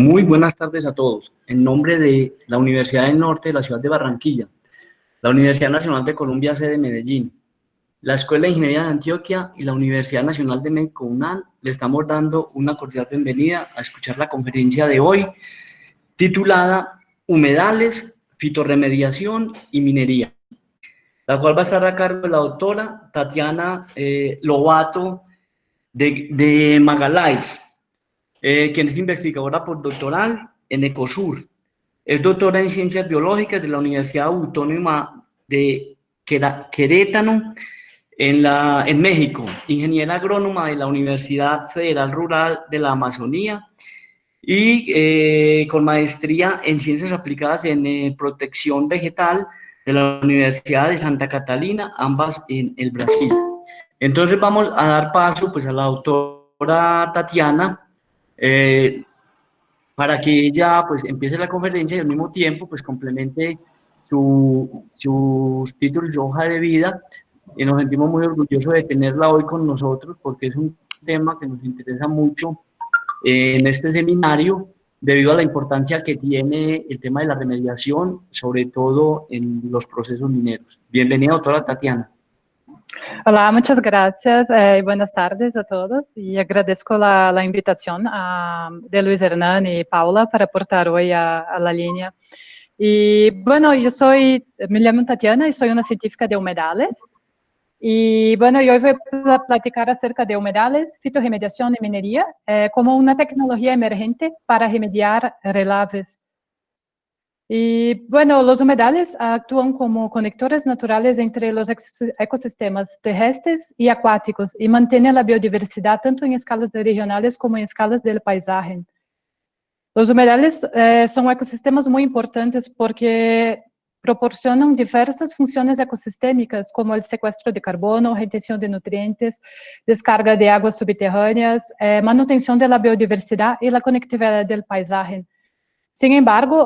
Muy buenas tardes a todos. En nombre de la Universidad del Norte de la ciudad de Barranquilla, la Universidad Nacional de Colombia, sede de Medellín, la Escuela de Ingeniería de Antioquia y la Universidad Nacional de México UNAL, le estamos dando una cordial bienvenida a escuchar la conferencia de hoy, titulada Humedales, Fitorremediación y Minería, la cual va a estar a cargo de la doctora Tatiana Lobato de Magalhães, quien es investigadora postdoctoral en Ecosur. Es doctora en Ciencias Biológicas de la Universidad Autónoma de Querétaro, en México, ingeniera agrónoma de la Universidad Federal Rural de la Amazonía y con maestría en Ciencias Aplicadas en Protección Vegetal de la Universidad de Santa Catalina, ambas en el Brasil. Entonces vamos a dar paso pues, a la doctora Tatiana, para que ella pues empiece la conferencia y al mismo tiempo pues complemente sus títulos y su hoja de vida, y nos sentimos muy orgullosos de tenerla hoy con nosotros porque es un tema que nos interesa mucho en este seminario debido a la importancia que tiene el tema de la remediación, sobre todo en los procesos mineros. Bienvenida, doctora Tatiana. Hola, muchas gracias y buenas tardes a todos. Y agradezco la invitación de Luis Hernán y Paula para aportar hoy a la línea. Y bueno, me llamo Tatiana y soy una científica de humedales. Y bueno, yo hoy voy a platicar acerca de humedales, fitorremediación y minería como una tecnología emergente para remediar relaves. Y bueno, los humedales actúan como conectores naturales entre los ecosistemas terrestres y acuáticos y mantienen la biodiversidad tanto en escalas regionales como en escalas del paisaje. Los humedales son ecosistemas muy importantes porque proporcionan diversas funciones ecosistémicas como el secuestro de carbono, retención de nutrientes, descarga de aguas subterráneas, manutención de la biodiversidad y la conectividad del paisaje. Sin embargo,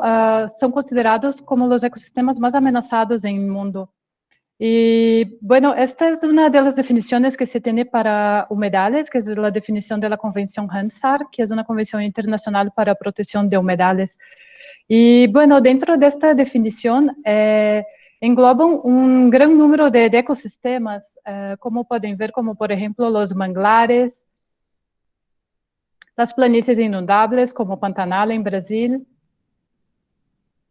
son considerados como los ecosistemas más amenazados en el mundo. Y bueno, esta es una de las definiciones que se tiene para humedales, que es la definición de la Convención Ramsar, que es una convención internacional para protección de humedales. Y bueno, dentro de esta definición engloban un gran número de ecosistemas, como pueden ver, como por ejemplo los manglares, las planicies inundables, como Pantanal en Brasil,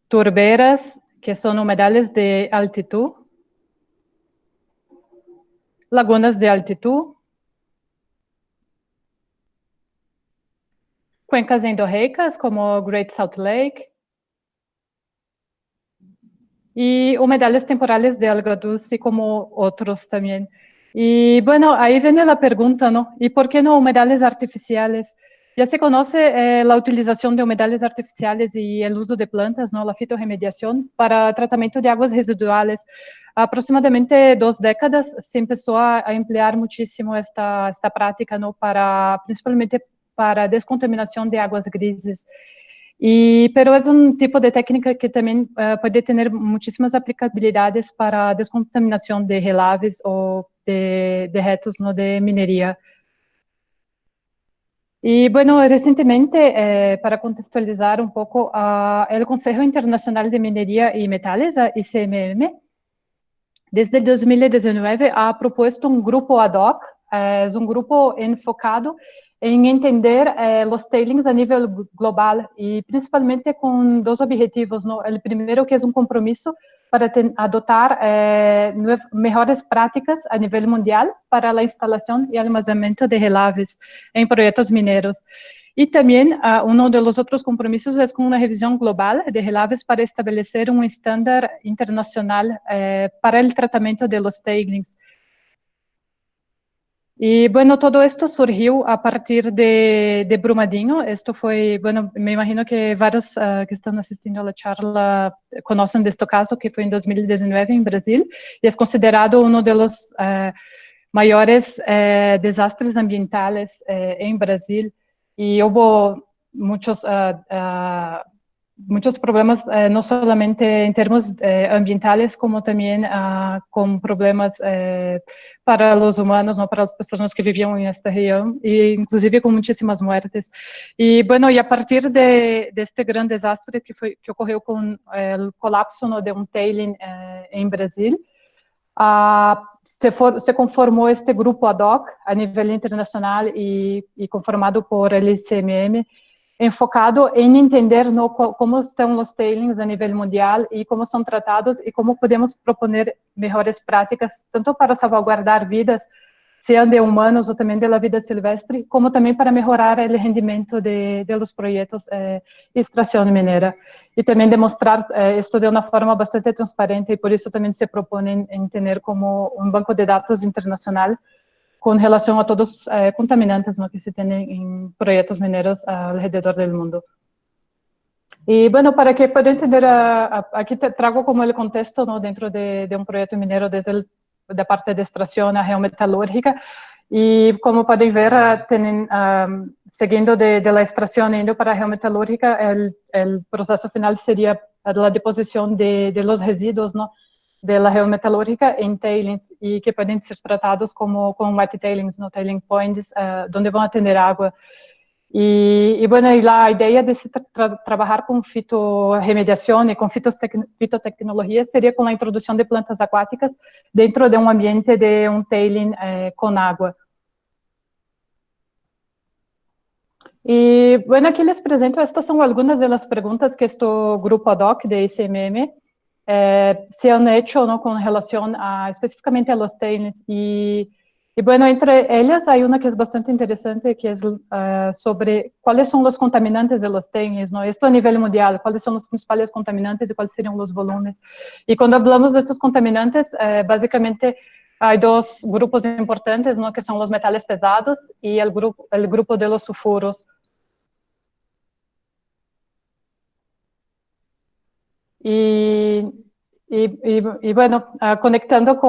turberas, que son humedales de altitud, lagunas de altitud, cuencas endorreicas, como Great Salt Lake, y humedales temporales de alga dulce, como otros también. Y bueno, ahí viene la pregunta, ¿no? ¿Y por qué no humedales artificiales? Ya se conoce la utilización de humedales artificiales y el uso de plantas, ¿no? La fitorremediación para tratamiento de aguas residuales. Aproximadamente 2 décadas se empezó a emplear muchísimo esta práctica, ¿no? Principalmente para descontaminación de aguas grises. Pero es un tipo de técnica que también puede tener muchísimas aplicabilidades para descontaminación de relaves o de retos, ¿no? De minería. Y bueno, recientemente, para contextualizar un poco, el Consejo Internacional de Minería y Metales, ICMM, desde el 2019 ha propuesto un grupo ad hoc, es un grupo enfocado en entender los tailings a nivel global y principalmente con 2 objetivos, ¿no? El primero, que es un compromiso para adoptar mejores prácticas a nivel mundial para la instalación y almacenamiento de relaves en proyectos mineros. Y también uno de los otros compromisos es con una revisión global de relaves para establecer un estándar internacional para el tratamiento de los tailings. Y bueno, todo esto surgió a partir de Brumadinho. Esto fue, bueno, me imagino que varios que están asistiendo a la charla conocen de este caso, que fue en 2019 en Brasil, y es considerado uno de los mayores desastres ambientales en Brasil. Y hubo muchos muchos problemas, no solamente en términos ambientales, como también con problemas para los humanos, ¿no? Para las personas que vivían en esta región, e inclusive con muchísimas muertes. Y bueno, y a partir de este gran desastre que ocurrió con el colapso, ¿no? De un tailing en Brasil, se conformou este grupo ad hoc a nível internacional e conformado por el ICMM, enfocado em entender como estão os tailings a nível mundial e como são tratados e como podemos proponer melhores práticas, tanto para salvaguardar vidas, sean de humanos ou também da vida silvestre, como também para melhorar o rendimento de los projetos de extração minera. E também demonstrar isto de uma forma bastante transparente, e por isso também se propõe em ter como um banco de dados internacional com relação a todos os contaminantes, ¿no? Que se tem em projetos mineros alrededor do mundo. E, bueno, para que puedan entender, aqui trago como o contexto, ¿no? Dentro de um projeto minero, desde da parte de extração a geometalúrgica, e como podem ver, seguindo de la extração indo para a geometalúrgica, o processo final seria a deposição de los resíduos, ¿no? De la geometalúrgica em tailings, e que podem ser tratados como wet tailings, no tailing points, onde vão atender água. E bueno, a ideia de se trabalhar com fitorremediação e com fitotecnologia seria com a introdução de plantas aquáticas dentro de um ambiente de um tailing com água. E, bueno, aqui les apresento, estas são algumas das perguntas que este grupo ad hoc de ICMM se han hecho, ¿no? Com relação especificamente a los tailings. E, bueno, entre elas, há uma que é bastante interessante, que é sobre quais são os contaminantes de los tailings, ¿no? Isto a nível mundial, quais são os principais contaminantes e quais seriam os volumes. E quando falamos desses contaminantes, basicamente, há dois grupos importantes, ¿no? Que são os metais pesados e o grupo de los sulfuros. Y bueno, conectando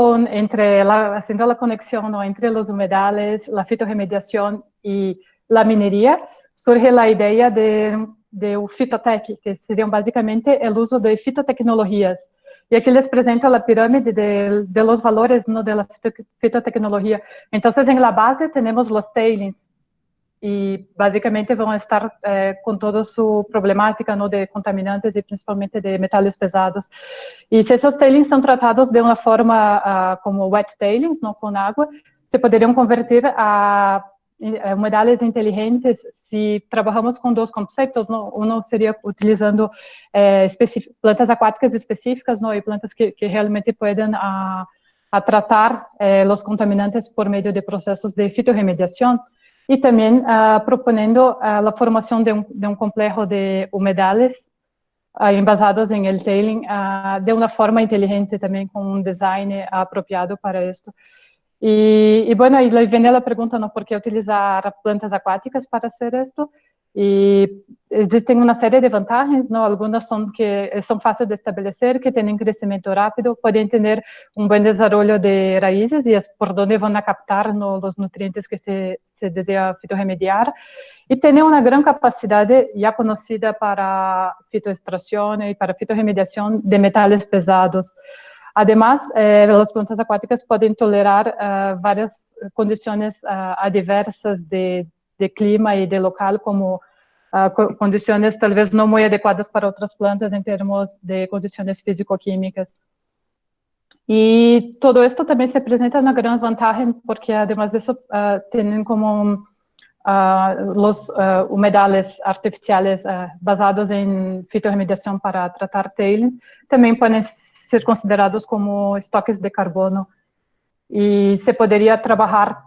haciendo la conexión, ¿no? Entre los humedales, la fitorremediación y la minería, surge la idea de Fitotec, que serían básicamente el uso de fitotecnologías. Y aquí les presento la pirámide de los valores, ¿no? De la fitotecnología. Entonces, en la base tenemos los tailings, e basicamente vão estar com toda a sua problemática, ¿no? De contaminantes e principalmente de metais pesados. E se esses tailings são tratados de uma forma como wet tailings, ¿no? Com água, se poderiam converter a humedales inteligentes se trabalhamos com dois conceitos, ¿no? Um seria utilizando plantas aquáticas específicas, ¿no? E plantas que realmente podem tratar os contaminantes por meio de processos de fitorremediação. E também propondo a formação de um complexo de humedales embasados em el tailing de uma forma inteligente também, com um design apropriado para isto. E bueno, aí vem a pergunta, ¿no? Por que utilizar plantas aquáticas para fazer isto? E existem uma série de vantagens, ¿no? Algumas são fáceis de estabelecer, que têm crescimento rápido, podem ter um bom desenvolvimento de raízes e é por onde vão captar, ¿no? Os nutrientes que se deseja fitorremediar, e têm uma grande capacidade já conhecida para fitoextração e para fitorremediação de metais pesados. Además, as plantas aquáticas podem tolerar várias condições adversas de clima e de local, como condições talvez não muito adequadas para outras plantas em termos de condições físico-químicas. E todo esto também se apresenta uma grande vantagem, porque además disso, têm como os humedales artificiais basados em fitorremediação para tratar tailings, também podem ser considerados como estoques de carbono, e se poderia trabalhar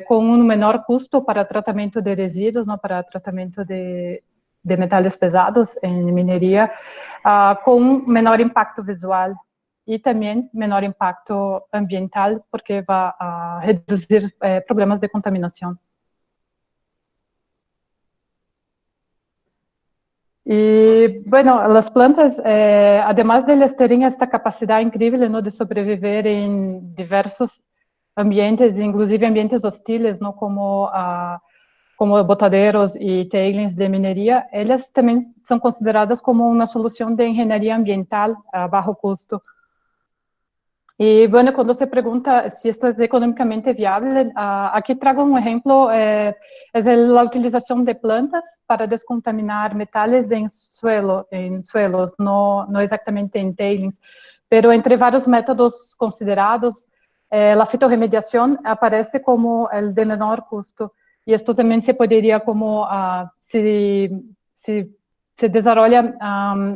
com um menor custo para tratamento de resíduos, não, para tratamento de metais pesados em mineria, com um menor impacto visual e também menor impacto ambiental, porque vai reduzir problemas de contaminação. E, bueno, as plantas, además de elas terem esta capacidade incrível, ¿no? De sobreviver em diversos ambientes, inclusive ambientes hostiles, ¿no? Como como botaderos y tailings de minería, ellas también son consideradas como una solución de ingeniería ambiental a bajo costo. Y bueno, cuando se pregunta si esto es económicamente viable, aquí traigo un ejemplo, es la utilización de plantas para descontaminar metales en suelos, no exactamente en tailings, pero entre varios métodos considerados, la fitorremediación aparece como el de menor costo. Y esto también se podría como, si se desarrolla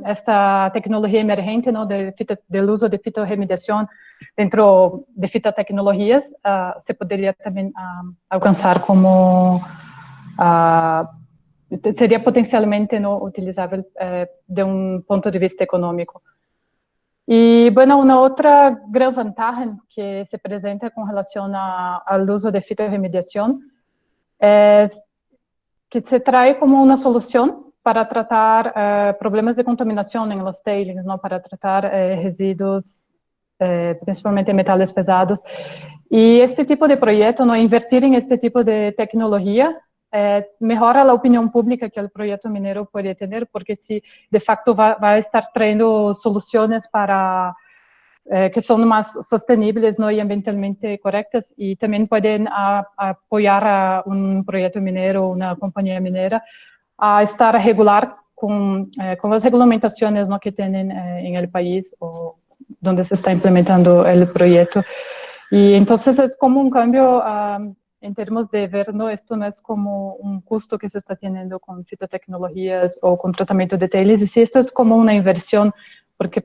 esta tecnología emergente, ¿no? Del uso de fitorremediación dentro de fitotecnologías, se podría también alcanzar como, sería potencialmente no utilizable de un punto de vista económico. Y bueno, una otra gran ventaja que se presenta con relación al uso de fitorremediación es que se trae como una solución para tratar problemas de contaminación en los tailings, ¿no? Para tratar residuos, principalmente metales pesados. Y este tipo de proyecto, ¿no? Invertir en este tipo de tecnología mejora la opinión pública que el proyecto minero puede tener, porque si de facto va a estar trayendo soluciones para que son más sostenibles, ¿no? Y ambientalmente correctas, y también pueden apoyar a un proyecto minero, una compañía minera, a estar regular con las regulamentaciones, ¿no? Que tienen en el país o donde se está implementando el proyecto. Y entonces es como un cambio en términos de ver, ¿no? Esto no es como un costo que se está teniendo con fitotecnologías o con tratamiento de tailings, y sí, esto es como una inversión, porque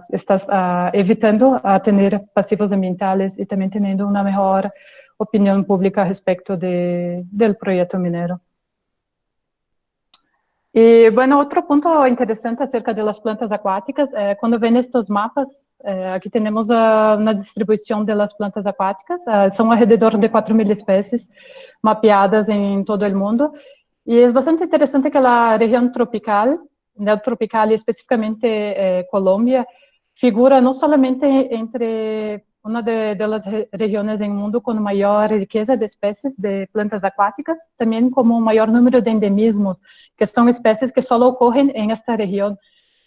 estás evitando tener pasivos ambientales y también teniendo una mejor opinión pública respecto del proyecto minero. Y bueno, otro punto interesante acerca de las plantas acuáticas, cuando ven estos mapas, aquí tenemos una distribución de las plantas acuáticas, son alrededor de 4.000 especies mapeadas en todo el mundo, y es bastante interesante que la región tropical, neotropical y específicamente Colombia, figura no solamente entre una de las regiones en el mundo con mayor riqueza de especies de plantas acuáticas, también como un mayor número de endemismos, que son especies que solo ocurren en esta región.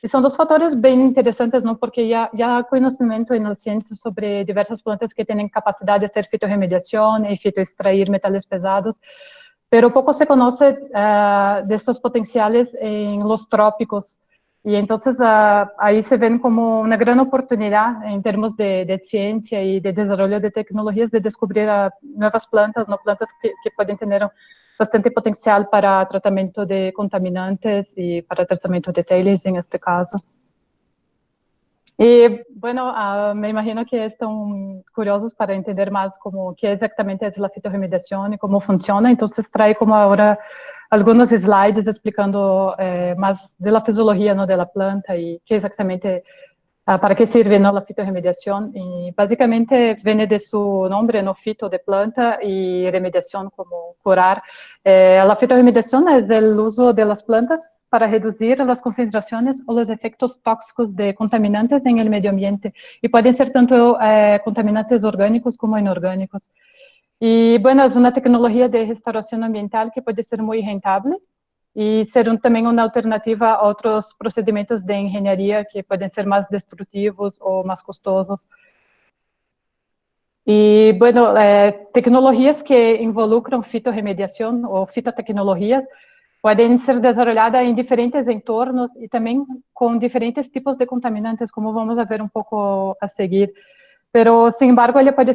Y son dos factores bien interesantes, ¿no? Porque ya hay conocimiento en la ciencia sobre diversas plantas que tienen capacidad de hacer fitorremediación y fitoextraer metales pesados, pero poco se conoce de estos potenciales en los trópicos. Y entonces ahí se ven como una gran oportunidad en términos de ciencia y de desarrollo de tecnologías, de descubrir nuevas plantas, ¿no? Plantas que pueden tener bastante potencial para tratamiento de contaminantes y para tratamiento de tailings en este caso. Y bueno, me imagino que están curiosos para entender más como qué exactamente es la fitorremediación y cómo funciona, entonces trae como ahora algunos slides explicando más de la fisiología, ¿no? De la planta y qué exactamente, para qué sirve, ¿no? La fitorremediación. Y básicamente viene de su nombre, ¿no? Fito de planta y remediación como curar. La fitorremediación es el uso de las plantas para reducir las concentraciones o los efectos tóxicos de contaminantes en el medio ambiente. Y pueden ser tanto contaminantes orgánicos como inorgánicos. Y bueno, es una tecnología de restauración ambiental que puede ser muy rentable y ser también una alternativa a otros procedimientos de ingeniería que pueden ser más destructivos o más costosos. Y bueno, tecnologías que involucran fitorremediación o fitotecnologías pueden ser desarrolladas en diferentes entornos y también con diferentes tipos de contaminantes, como vamos a ver un poco a seguir. Pero, sin embargo, ella puede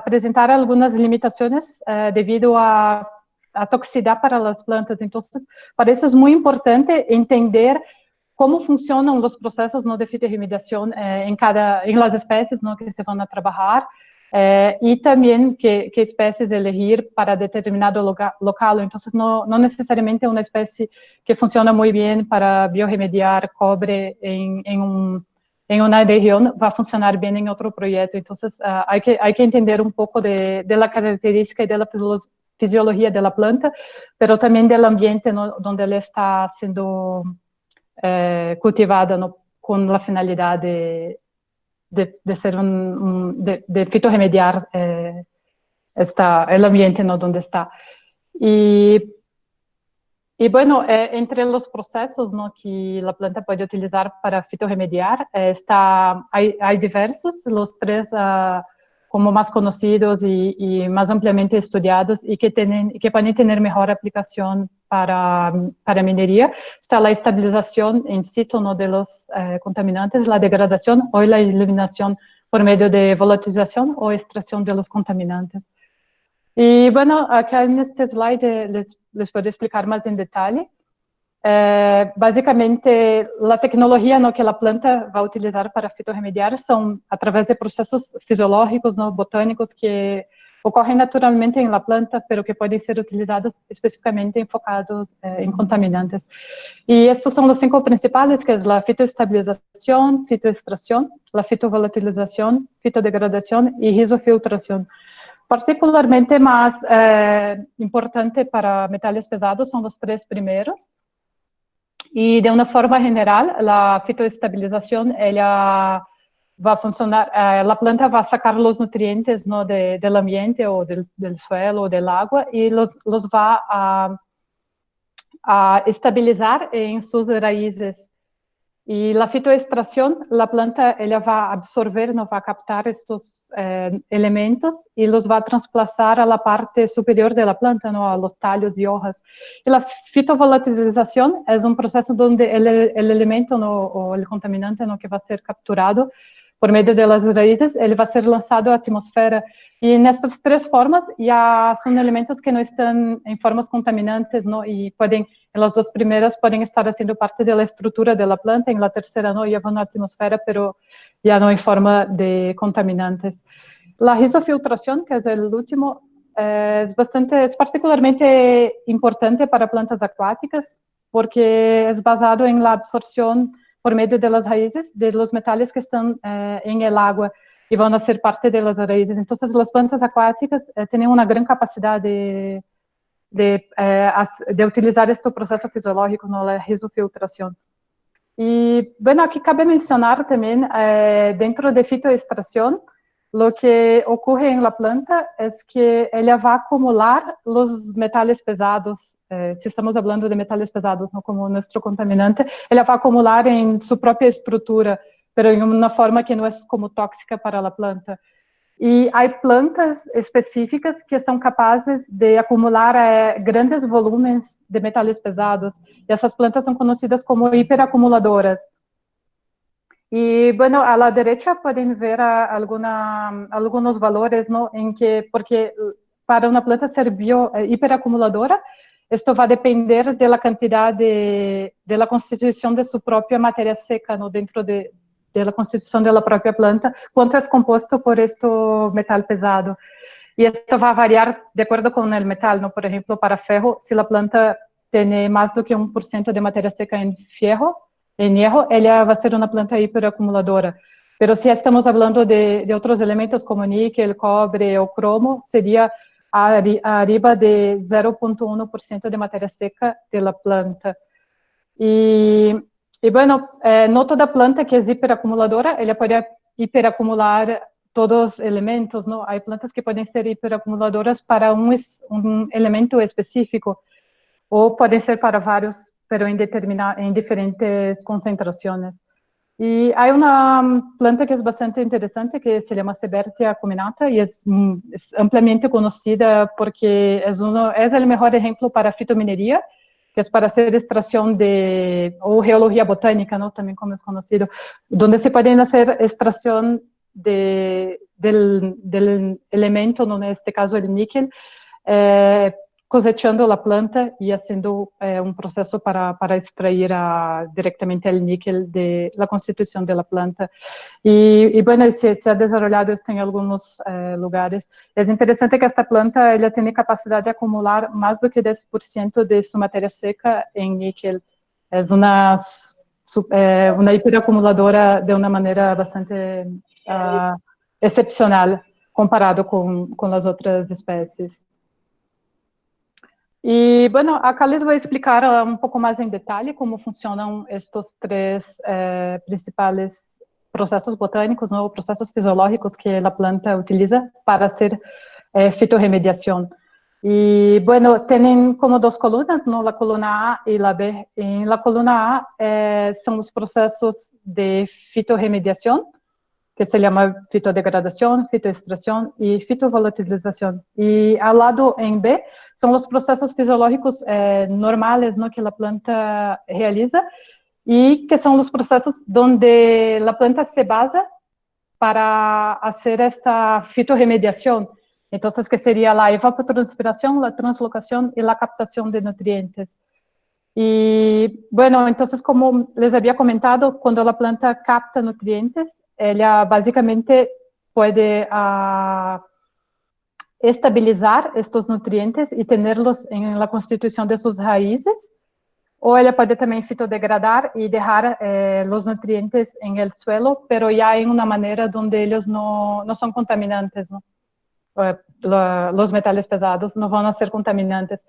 presentar algunas limitaciones debido a toxicidad para las plantas. Entonces, para eso es muy importante entender cómo funcionan los procesos, ¿no? De fitorremediación en las especies, ¿no? Que se van a trabajar. Y también qué especies elegir para determinado local. Entonces, no necesariamente una especie que funciona muy bien para biorremediar cobre en una región va a funcionar bien en otro proyecto. Entonces, hay que entender un poco de la característica y de la fisiología de la planta, pero también del ambiente, ¿no? Donde ella está siendo cultivada, ¿no? Con la finalidad de ser de fitorremediar el ambiente, ¿no? Donde está. Bueno, entre los procesos, ¿no?, que la planta puede utilizar para fitorremediar, hay diversos, los tres como más conocidos y más ampliamente estudiados y que pueden tener mejor aplicación para minería. Está la estabilización in situ, ¿no?, de los contaminantes, la degradación o la eliminación por medio de volatilización o extracción de los contaminantes. Y bueno, acá en este slide les puedo explicar más en detalle. Básicamente, la tecnologia, ¿no?, que la planta va a utilizar para fitorremediar son a través de procesos fisiológicos, ¿no?, botânicos que ocorren naturalmente en la planta, pero que pueden ser utilizados específicamente enfocados en contaminantes. Y estos son los 5 principales, que es la fitoestabilización, fitoextracción, la fitovolatilización, fitodegradación y risofiltración. Particularmente más importante para metales pesados son los 3 primeros. Y de una forma general, la fitoestabilización, ella va a funcionar, la planta va a sacar los nutrientes, ¿no?, del ambiente o del suelo o del agua y los va a estabilizar en sus raíces. Y la fitoextracción, la planta ella va a absorber, no va a captar estos elementos y los va a trasplazar a la parte superior de la planta, ¿no?, a los tallos y hojas. Y la fitovolatilización es un proceso donde el elemento, ¿no?, o el contaminante, ¿no?, que va a ser capturado por medio de las raíces, ele va a ser lanzado a la atmósfera. Y en estas 3 formas ya son elementos que no están en formas contaminantes, ¿no?, y pueden, en las 2 primeras pueden estar haciendo parte de la estructura de la planta, en la tercera no, ya van a la atmósfera, pero ya no en forma de contaminantes. La risofiltración, que es el último, es particularmente importante para plantas acuáticas, porque es basado en la absorción por medio de las raíces de los metales que están en el agua y van a ser parte de las raíces. Entonces, las plantas acuáticas tienen una gran capacidad de utilizar este proceso fisiológico, ¿no?, la risofiltración. Y bueno, aquí cabe mencionar también, dentro de fitoextracción, lo que ocurre en la planta es que ella va a acumular los metales pesados, si estamos hablando de metales pesados, ¿no?, como nuestro contaminante, ella va a acumular en su propia estructura, pero en una forma que no es como tóxica para la planta. E há plantas específicas que são capazes de acumular grandes volumes de metais pesados. E essas plantas são conhecidas como hiperacumuladoras. E, bueno, a la derecha podem ver alguns valores, ¿no?, em que, porque para uma planta ser hiperacumuladora, esto vai depender da quantidade de la constituição de sua própria matéria seca, ¿no?, dentro de la constitución de la propia planta, cuánto es compuesto por este metal pesado. Y esto va a variar de acuerdo con el metal, ¿no? Por ejemplo, para ferro, si la planta tiene más de que 1% de materia seca en hierro, ella va a ser una planta hiperacumuladora. Pero si estamos hablando de otros elementos como níquel, cobre o cromo, sería arriba de 0,1% de materia seca de la planta. E bueno, não toda planta que é hiperacumuladora, ela pode hiperacumular todos os elementos, não? Há plantas que podem ser hiperacumuladoras para um elemento específico, ou podem ser para vários, pero em diferentes concentrações. E há uma planta que é bastante interessante, que se chama Sebertia acuminata, e é amplamente conhecida porque é o melhor exemplo para fitomineria, que es para hacer extracción o geología botánica, ¿no?, también como es conocido, donde se pueden hacer extracción del elemento, ¿no?, en este caso el níquel, cosechando la planta y haciendo un proceso para extraer directamente el níquel de la constitución de la planta. Y bueno, se ha desarrollado esto en algunos lugares. Es interesante que esta planta ella tiene capacidad de acumular más de que 10% de su materia seca en níquel. Es una hiperacumuladora de una manera bastante excepcional comparado con las otras especies. E, bueno, acá les vou explicar um pouco mais em detalhe como funcionam estes 3 principais processos botânicos, ou processos fisiológicos que a planta utiliza para hacer fitorremediação. Y bueno, tienen como dos columnas, ¿no? La columna A y la B. En la columna A son los procesos de fitorremediación, que se llama fitodegradación, fitoextracción y fitovolatilización. Y al lado en B son los procesos fisiológicos normales, ¿no? Que la planta realiza y que son los procesos donde la planta se basa para hacer esta fitorremediación. Entonces, que sería la evapotranspiración, la translocación y la captación de nutrientes. Y bueno, entonces, como les había comentado, cuando la planta capta nutrientes, ella básicamente puede estabilizar estos nutrientes y tenerlos en la constitución de sus raíces, o ella puede también fitodegradar y dejar los nutrientes en el suelo, pero ya en una manera donde ellos no son contaminantes, ¿no? Los metales pesados no van a ser contaminantes.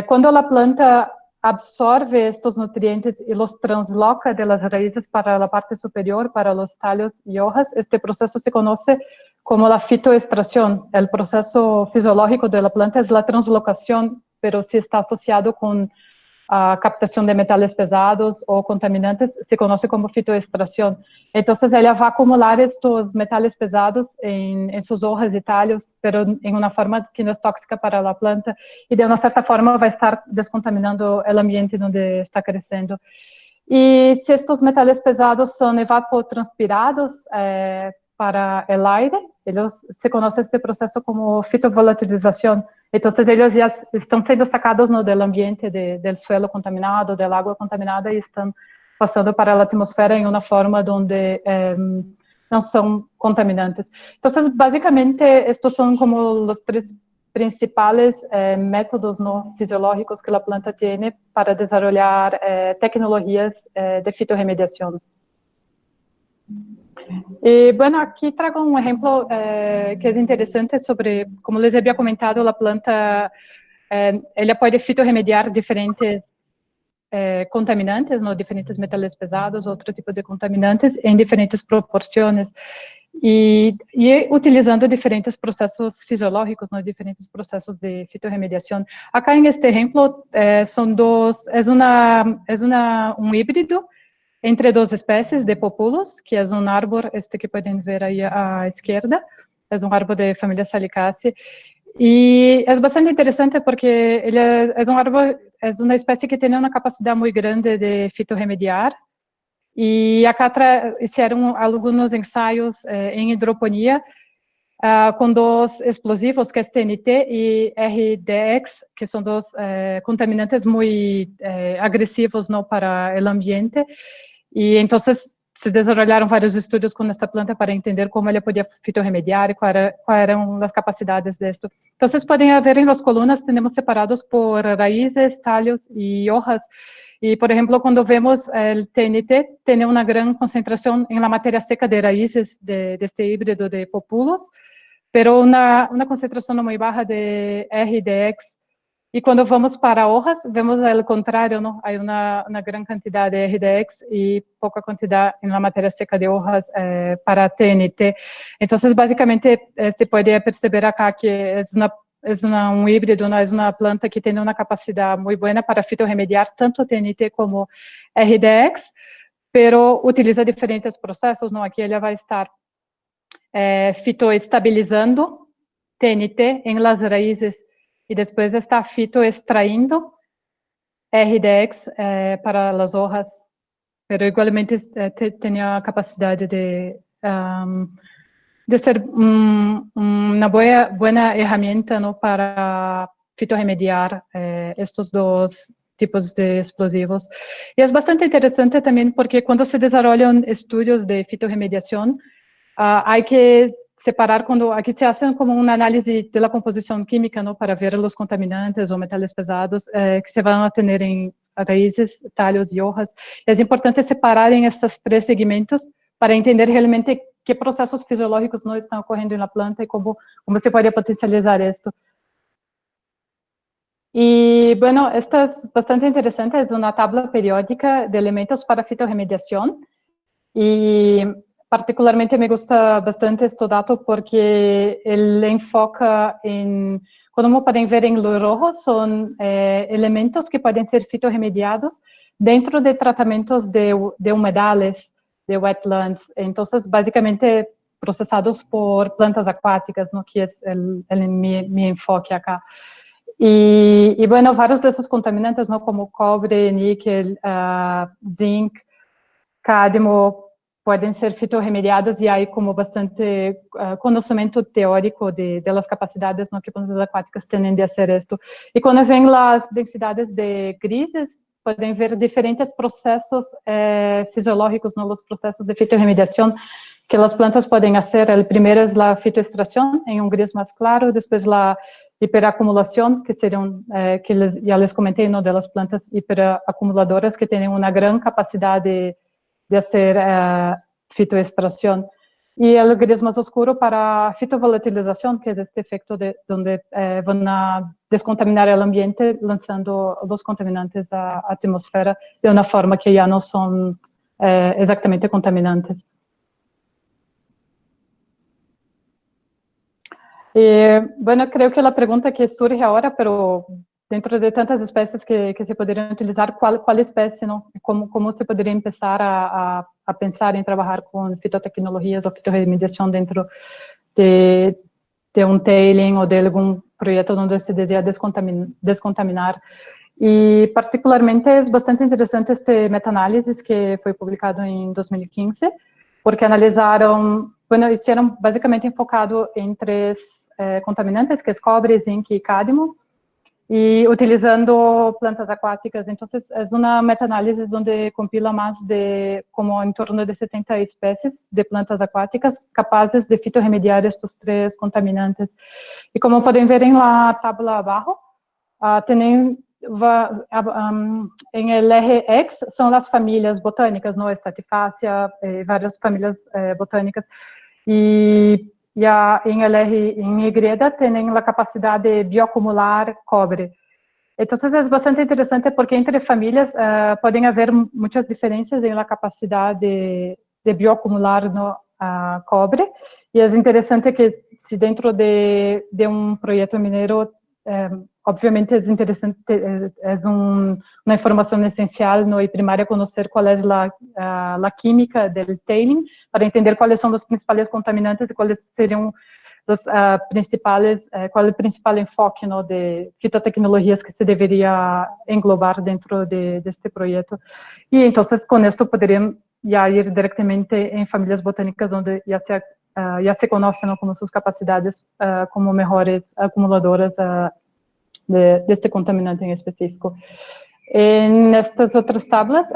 Cuando la planta absorbe estos nutrientes y los transloca de las raíces para la parte superior, para los tallos y hojas, este proceso se conoce como la fitoextracción. El proceso fisiológico de la planta es la translocación, pero si está asociado con a captación de metales pesados o contaminantes, se conoce como fitoextracción. Entonces, ella va a acumular estos metales pesados en sus hojas y tallos, pero en una forma que no es tóxica para la planta, y de una cierta forma va a estar descontaminando el ambiente donde está creciendo. Y si estos metales pesados son evapotranspirados para el aire, se conoce este proceso como fitovolatilización. Entonces, ellos ya están siendo sacados, ¿no? Del ambiente, del suelo contaminado, del agua contaminada, y están pasando para la atmósfera en una forma donde no son contaminantes. Entonces, básicamente, estos son como los tres principales métodos, ¿no? Fisiológicos que la planta tiene para desarrollar tecnologías de fitorremediación. Y bueno, aquí traigo un ejemplo que es interesante sobre, como les había comentado, la planta, ella puede fitorremediar diferentes contaminantes, ¿no? Diferentes metales pesados, otro tipo de contaminantes en diferentes proporciones. Y utilizando diferentes procesos fisiológicos, ¿no? Diferentes procesos de fitorremediación. Acá en este ejemplo son dos, un híbrido entre dos especies de populos, que es un árbol, que pueden ver ahí a la izquierda, es un árbol de familia Salicaceae, y es bastante interesante porque es un árbol, es una especie que tiene una capacidad muy grande de fitorremediar, y acá hicieron algunos ensayos en hidroponía con dos explosivos, que es TNT y RDX, que son dos contaminantes muy agresivos, ¿no? Para el ambiente. Y entonces se desarrollaron varios estudios con esta planta para entender cómo ella podía fitorremediar y cuáles eran las capacidades de esto. Entonces pueden ver en las columnas, tenemos separados por raíces, tallos y hojas. Y, por ejemplo, cuando vemos el TNT, tiene una gran concentración en la materia seca de raíces de este híbrido de populos, pero una concentración muy baja de RDX. Y cuando vamos para hojas, vemos el contrario, ¿no? Hay una gran cantidad de RDX y poca cantidad en la materia seca de hojas para TNT. Entonces, básicamente, se puede perceber acá que es un híbrido, ¿no? Es una planta que tiene una capacidad muy buena para fitorremediar tanto TNT como RDX, pero utiliza diferentes procesos, ¿no? Aquí ella va a estar fitoestabilizando TNT en las raíces y después está fitoextrayendo RDX para las hojas, pero igualmente tenía capacidad de ser una buena herramienta, ¿no? Para fitorremediar estos dos tipos de explosivos. Y es bastante interesante también porque cuando se desarrollan estudios de fitorremediación, hay que separar aquí se hace como un análisis de la composición química, ¿no? Para ver los contaminantes o metales pesados que se van a tener en raíces, tallos y hojas. Es importante separar en estos tres segmentos para entender realmente qué procesos fisiológicos no están ocurriendo en la planta y cómo se puede potencializar esto. Y bueno, esta es bastante interesante, es una tabla periódica de elementos para fitorremediación. Y particularmente me gusta bastante este dato porque ele enfoca em, como podem ver em rojo, são elementos que podem ser fitorremediados dentro de tratamentos de humedales, de wetlands. Então, basicamente, processados por plantas aquáticas, no que é mi enfoque acá. E, bueno, vários desses contaminantes, não, como cobre, níquel, zinc, cádmio, podem ser fitorremediados e aí como bastante conhecimento teórico de las capacidades no que plantas aquáticas têm de fazer isto. E quando vem as densidades de grises, podem ver diferentes processos fisiológicos, nos processos de fitorremediação que as plantas podem fazer. O primeiro é a fitoextração, em um gris mais claro, depois a hiperacumulação, que seriam, que já les comentei, no, das plantas hiperacumuladoras, que têm uma grande capacidade de fazer fitoextração. E o gris mais oscuro para fitovolatilização, que é este efeito onde vão descontaminar o ambiente, lançando os contaminantes à atmosfera de uma forma que já não são exatamente contaminantes. Bueno, creo que a pergunta que surge agora, pero dentro de tantas espécies que se poderiam utilizar, qual espécie, não? Como se poderia começar a pensar em trabalhar com fitotecnologias ou fitorremediação dentro de um tailing ou de algum projeto onde se deseja descontaminar. E, particularmente, é bastante interessante este meta-análise que foi publicado em 2015, porque analisaram, bueno, hicieron basicamente enfocado em três contaminantes, que é cobre, zinc e cádmio, e utilizando plantas aquáticas. Então, é uma meta-análise onde compila mais de, como em torno de 70 espécies de plantas aquáticas capazes de fitorremediar estes três contaminantes. E como podem ver na tabela abaixo, tem em el eje X são as famílias botânicas, não? Statifacia, várias famílias botânicas. E em el eje em Y tem a capacidade de bioacumular cobre. Então, é bastante interessante porque entre famílias podem haver muitas diferenças na capacidade de bioacumular no cobre. E é interessante que se dentro de um projeto mineiro obviamente é interessante, é uma informação essencial, no, e primária, conhecer qual é a química do tailing, para entender quais são os principais contaminantes e quais seriam os principais, qual é o principal enfoque, no, de fitotecnologias que se deveria englobar dentro deste projeto. E então, com isto, poderiam já ir diretamente em famílias botânicas onde já se conhecem como suas capacidades como melhores acumuladoras deste contaminante em específico. Nestas outras tablas,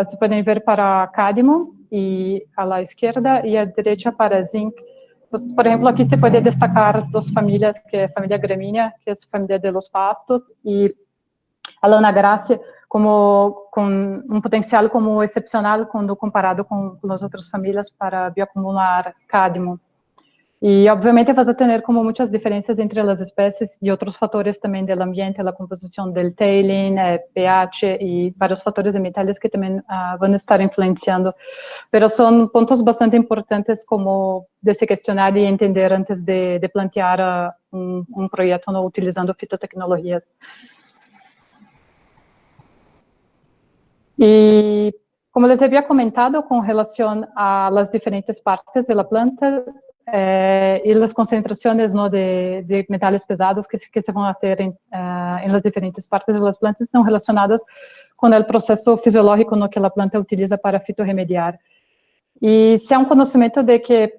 se podem ver para cádmio e à esquerda e à direita para zinc. Então, por exemplo, aqui se pode destacar duas famílias, que é a família Gramínea, que é a família de los pastos, e a Lanagrácea, com um potencial como excepcional quando comparado com as outras famílias para bioacumular cádmio. E, obviamente, vas a ter como muitas diferenças entre as espécies e outros fatores também do ambiente, a composição do tailing, pH e vários fatores ambientais que também vão estar influenciando. Mas são pontos bastante importantes como de se questionar e entender antes de plantear um projeto não utilizando fitotecnologias. E, como les havia comentado, com relação às diferentes partes da planta, e as concentrações, no, de metais pesados que se vão ter em las diferentes partes das plantas estão relacionadas com o processo fisiológico, no, que a planta utiliza para fitorremediar. E se há conhecimento de que,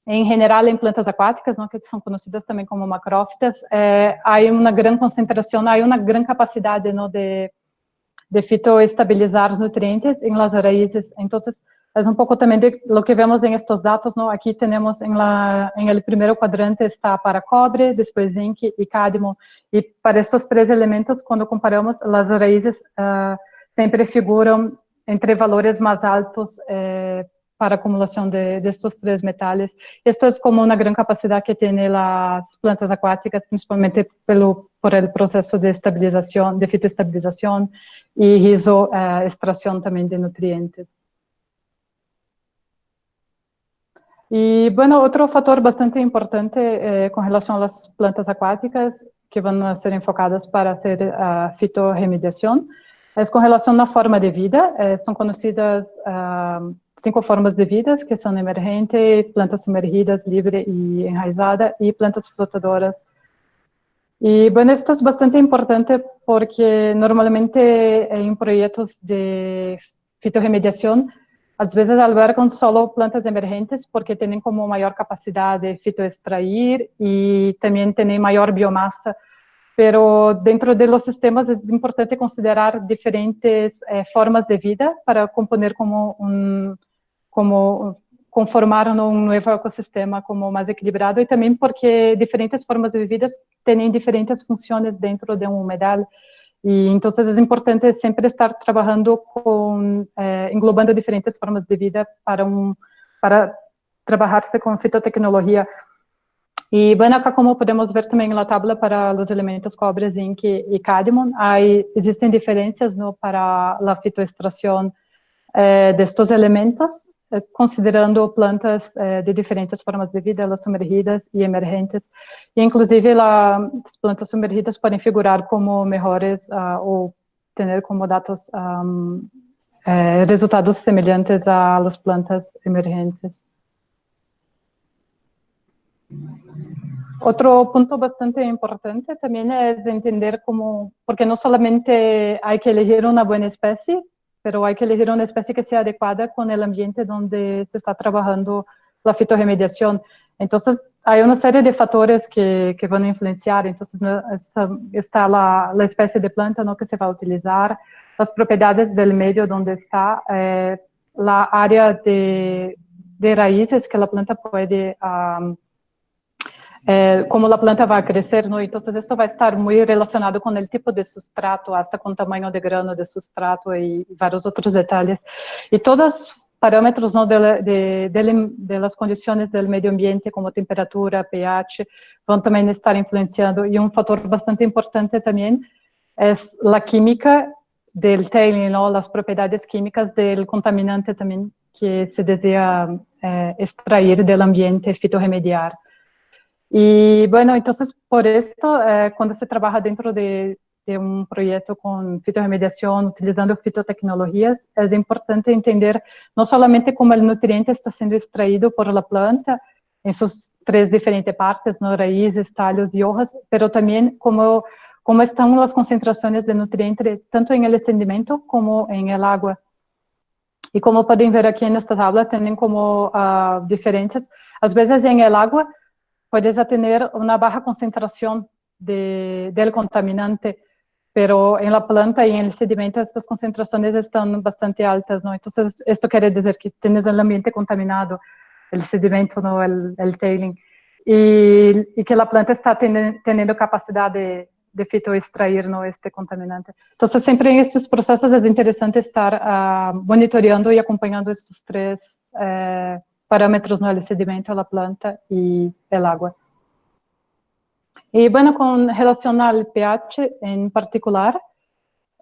em geral, em plantas aquáticas, no, que são conhecidas também como macrófitas, há uma grande concentração, há uma grande capacidade, no, de fitoestabilizar nutrientes em las raízes. Então, é um pouco também de lo que vemos em estes dados, não? Aqui temos em el primeiro quadrante está para cobre, depois zinc e cádmio, e para estes três elementos, quando comparamos, as raízes sempre figuram entre valores mais altos para a acumulação destes três metais. Isto é como uma grande capacidade que têm as plantas aquáticas, principalmente por el processo de estabilização, de fitoestabilização e rizoextração também de nutrientes. Y bueno, otro factor bastante importante con relación a las plantas acuáticas que van a ser enfocadas para hacer fitorremediación es con relación a la forma de vida. Son conocidas 5 formas de vida, que son emergente, plantas sumergidas, libre y enraizada, y plantas flotadoras. Y bueno, esto es bastante importante porque normalmente en proyectos de fitorremediación, a veces albergan solo plantas emergentes porque tienen como mayor capacidad de fitoextrair y también tienen mayor biomasa. Pero dentro de los sistemas es importante considerar diferentes formas de vida para componer como conformar un nuevo ecosistema como más equilibrado, y también porque diferentes formas de vida tienen diferentes funciones dentro de un humedal. Y entonces es importante siempre estar trabajando englobando diferentes formas de vida para trabajarse con fitotecnología. Y bueno, acá como podemos ver también en la tabla para los elementos cobre, zinc y cadmio, existen diferencias ¿no? para la fitoextracción de estos elementos, considerando plantas de diferentes formas de vida, las sumergidas y emergentes. E inclusive las plantas sumergidas pueden figurar como mejores o tener como datos resultados semelhantes a las plantas emergentes. Otro punto bastante importante también es entender cómo, porque no solamente hay que elegir una buena especie, pero hay que elegir una especie que sea adecuada con el ambiente donde se está trabajando la fitorremediación. Entonces, hay una serie de factores que van a influenciar. Entonces, ¿no? Está la especie de planta ¿no? que se va a utilizar, las propiedades del medio donde está, la área de raíces que la planta puede como la planta va a crecer, ¿no? Entonces esto va a estar muy relacionado con el tipo de sustrato, hasta con tamaño de grano de sustrato y varios otros detalles. Y todos parámetros ¿no? de las condiciones del medio ambiente, como temperatura, pH, van también a estar influenciando. Y un factor bastante importante también es la química del tailing, ¿no? Las propiedades químicas del contaminante también que se desea extraer del ambiente, fitorremediar. Y bueno, entonces por esto, cuando se trabaja dentro de un proyecto con fitorremediación, utilizando fitotecnologías, es importante entender no solamente cómo el nutriente está siendo extraído por la planta, en sus 3 diferentes partes, ¿no? Raíces, tallos y hojas, pero también cómo están las concentraciones de nutriente, tanto en el sedimento como en el agua. Y como pueden ver aquí en esta tabla, tienen como diferencias. A veces en el agua puedes tener una baja concentración del contaminante, pero en la planta y en el sedimento estas concentraciones están bastante altas, ¿no? Entonces, esto quiere decir que tienes el ambiente contaminado, el sedimento, ¿no? El tailing, y que la planta está teniendo capacidad de fitoextrair ¿no? este contaminante. Entonces, siempre en estos procesos es interesante estar monitoreando y acompañando estos 3 parámetros, ¿no? El sedimento, la planta y el agua. Y bueno, con relación al pH en particular,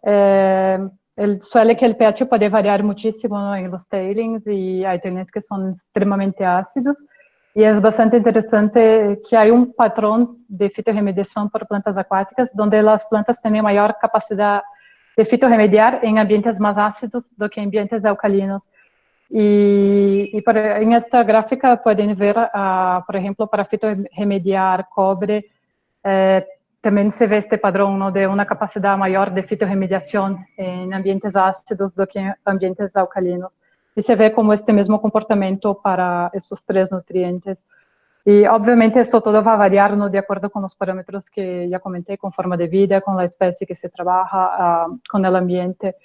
suele que el pH puede variar muchísimo ¿no? en los tailings, y hay tailings que son extremadamente ácidos, y es bastante interesante que hay un patrón de fitorremediación por plantas acuáticas, donde las plantas tienen mayor capacidad de fitorremediar en ambientes más ácidos do que en ambientes alcalinos. En esta gráfica pueden ver, por ejemplo, para fitorremediar cobre, también se ve este padrón ¿no? de una capacidad mayor de fitorremediación en ambientes ácidos do que en ambientes alcalinos. Y se ve como este mismo comportamiento para estos 3 nutrientes. Y obviamente esto todo va a variar ¿no? de acuerdo con los parámetros que ya comenté, con forma de vida, con la especie que se trabaja, con el ambiente.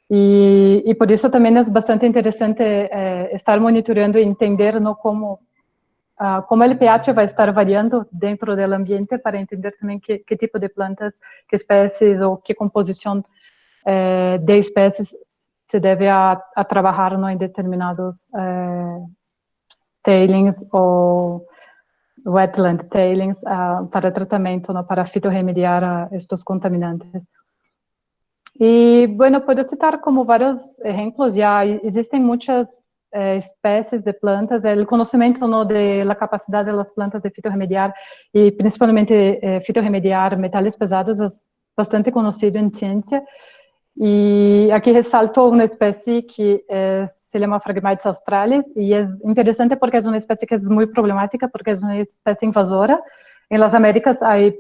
Y por eso también es bastante interesante estar monitoreando y entender ¿no? cómo el pH va a estar variando dentro del ambiente, para entender también qué tipo de plantas, qué especies o qué composición de especies se debe a trabajar ¿no? en determinados tailings o wetland tailings para tratamento, ¿no? para fitorremediar estos contaminantes. Y bueno, puedo citar como varios ejemplos, ya existen muchas especies de plantas, el conocimiento, ¿no?, de la capacidad de las plantas de fitorremediar y principalmente fitorremediar metales pesados es bastante conocido en ciencia. Y aquí resalto una especie que se llama Phragmites australis y es interesante porque es una especie que es muy problemática porque es una especie invasora. En las Américas hay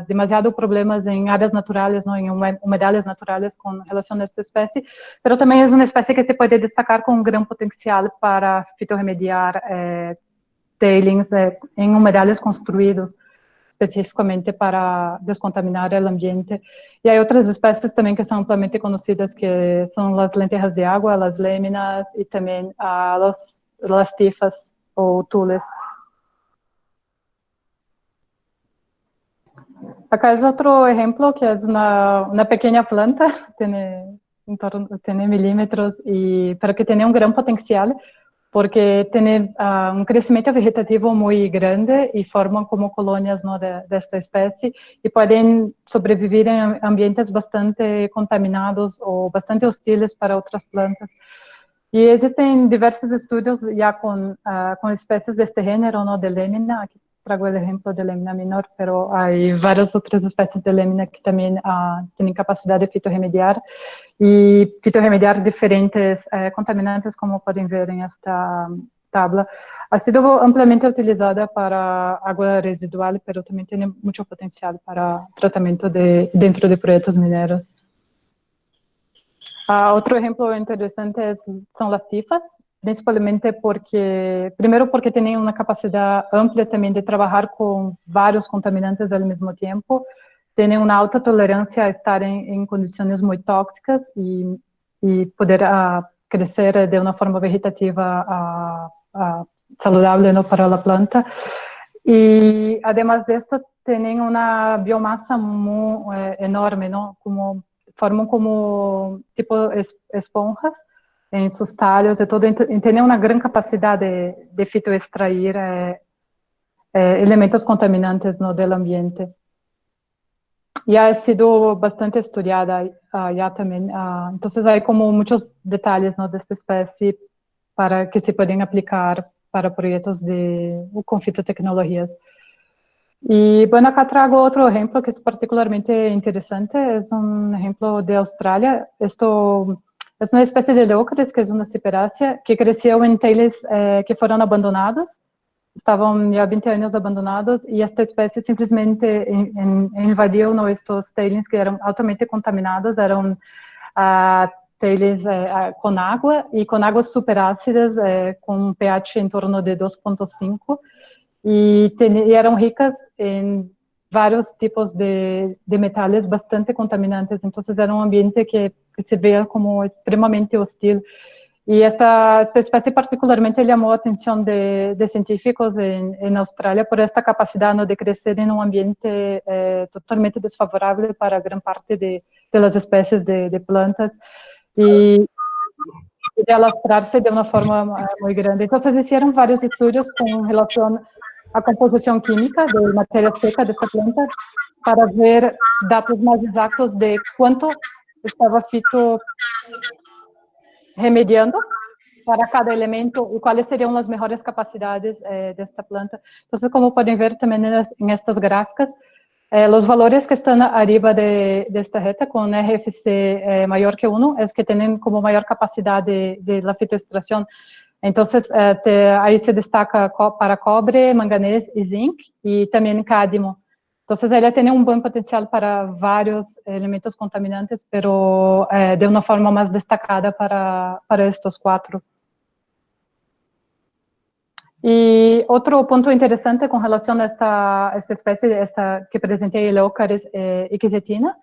demasiados problemas en áreas naturales, ¿no?, en humedales naturales con relación a esta especie, pero también es una especie que se puede destacar con un gran potencial para fitorremediar tailings en humedales construidos específicamente para descontaminar el ambiente. Y hay otras especies también que son ampliamente conocidas, que son las lentejas de agua, las léminas y también las tifas o tules. Acá es otro ejemplo que es una pequeña planta, tiene milímetros, pero que tiene un gran potencial porque tiene un crecimiento vegetativo muy grande y forman como colonias, ¿no?, de esta especie y pueden sobrevivir en ambientes bastante contaminados o bastante hostiles para otras plantas. Y existen diversos estudios ya con especies de este género, ¿no?, de lémina. Aquí traigo el ejemplo de lémina menor, pero hay varias otras especies de lémina que también tienen capacidad de fitorremediar y fitorremediar diferentes contaminantes, como pueden ver en esta tabla. Ha sido ampliamente utilizada para agua residual, pero también tiene mucho potencial para tratamiento dentro de proyectos mineros. Otro ejemplo interesante son las tifas, principalmente primero porque tienen una capacidad amplia también de trabajar con varios contaminantes al mismo tiempo, tienen una alta tolerancia a estar en condiciones muy tóxicas y poder crecer de una forma vegetativa saludable, ¿no?, para la planta. Y además de esto, tienen una biomasa muy enorme, ¿no?, forman como tipo esponjas en sus tallos y todo, y tienen una gran capacidad de fitoextraer elementos contaminantes, ¿no?, del ambiente. Y ha sido bastante estudiada ya también, entonces hay como muchos detalles, ¿no?, de esta especie para que se pueden aplicar para proyectos con fitotecnologías. Y bueno, acá traigo otro ejemplo que es particularmente interesante, es un ejemplo de Australia. Esto es una especie de leucris, que es una ciperácea, que creció en tailings que fueron abandonados, estaban ya 20 años abandonados, y esta especie simplesmente invadió, ¿no?, estos tailings que eran altamente contaminados, eran tailings con agua, y con aguas superácidas, con un pH en torno de 2,5, y eran ricas en varios tipos de metales bastante contaminantes, entonces era un ambiente que se veía como extremadamente hostil. Y esta especie particularmente llamó la atención de científicos en Australia por esta capacidad, ¿no?, de crecer en un ambiente totalmente desfavorable para gran parte de las especies de plantas y de alastrarse de una forma muy grande. Entonces hicieron varios estudios con relación a composición química de materia seca de esta planta para ver datos más exactos de cuánto estaba remediando para cada elemento y cuáles serían las mejores capacidades de esta planta. Entonces, como pueden ver también en estas gráficas, los valores que están arriba de esta recta con RFC mayor que 1 es que tienen como mayor capacidad de la fitoextracción. Entonces, ahí se destaca para cobre, manganés y zinc, y también cadmio. Entonces, ella tiene un buen potencial para varios elementos contaminantes, pero de una forma más destacada para estos 4. Y otro punto interesante con relación a esta especie que presenté, el Leucaris equisetina,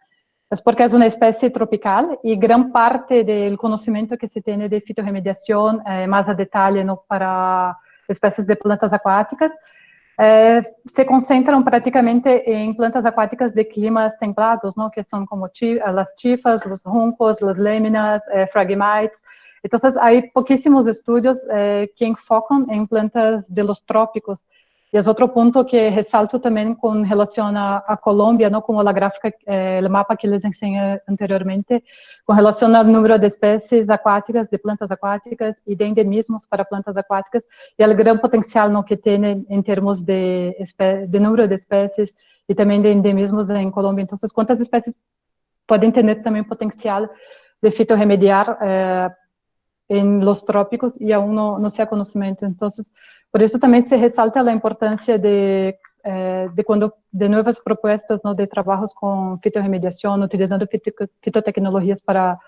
es porque es una especie tropical y gran parte del conocimiento que se tiene de fitorremediación, más a detalle, ¿no?, para especies de plantas acuáticas, se concentran prácticamente en plantas acuáticas de climas templados, ¿no?, que son como las chifas, los juncos, las léminas, Phragmites. Entonces, hay poquísimos estudios que enfocan en plantas de los trópicos. Y es otro punto que resalto también con relación a Colombia, ¿no? Como la gráfica, el mapa que les enseñé anteriormente, con relación al número de especies acuáticas, de plantas acuáticas y de endemismos para plantas acuáticas, y el gran potencial, ¿no?, que tiene en términos de número de especies y también de endemismos en Colombia. Entonces, ¿cuántas especies pueden tener también potencial de fitorremediar en los trópicos y aún no se ha conocimiento? Entonces, por eso también se resalta la importancia de nuevas propuestas, ¿no?, de trabajos con fitorremediación, utilizando fitotecnologías para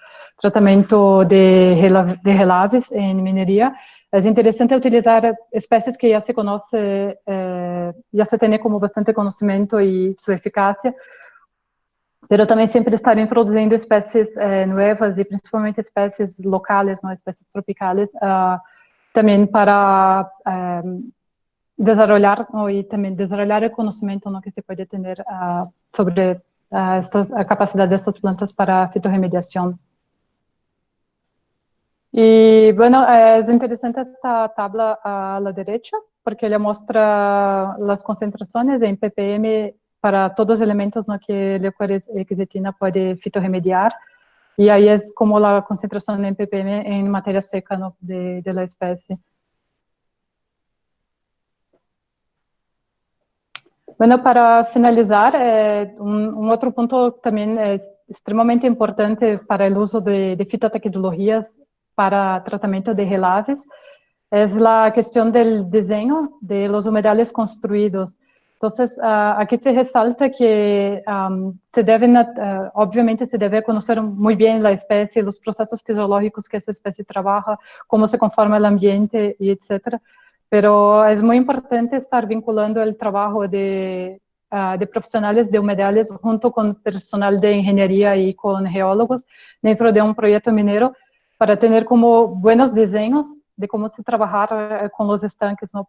tratamiento de relaves en minería. Es interesante utilizar especies que ya se conoce, ya se tiene como bastante conocimiento y su eficacia, pero também sempre estar introduzindo espécies novas e principalmente espécies locais, não, espécies tropicais, também para desenvolver, e também desenvolver o conhecimento, não, que se pode ter sobre a capacidade dessas plantas para fitorremediação. E, bueno, é interessante esta tabla a la derecha, porque ela mostra as concentrações em ppm para todos os elementos, no, que leucoequisetina pode fitorremediar, e aí é como a concentração em ppm em matéria seca, no, de la espécie. Bueno, para finalizar, outro ponto também extremamente importante para o uso de fitotecnologias para tratamento de relaves es la cuestión del diseño de los humedales construidos. Entonces, aquí se resalta que se deben, obviamente, se debe conocer muy bien la especie, los procesos fisiológicos que esa especie trabaja, cómo se conforma el ambiente, y etcétera. Pero es muy importante estar vinculando el trabajo de profesionales de humedales junto con personal de ingeniería y con geólogos dentro de un proyecto minero, para tener como buenos diseños de cómo se trabajar con los estanques, ¿no?,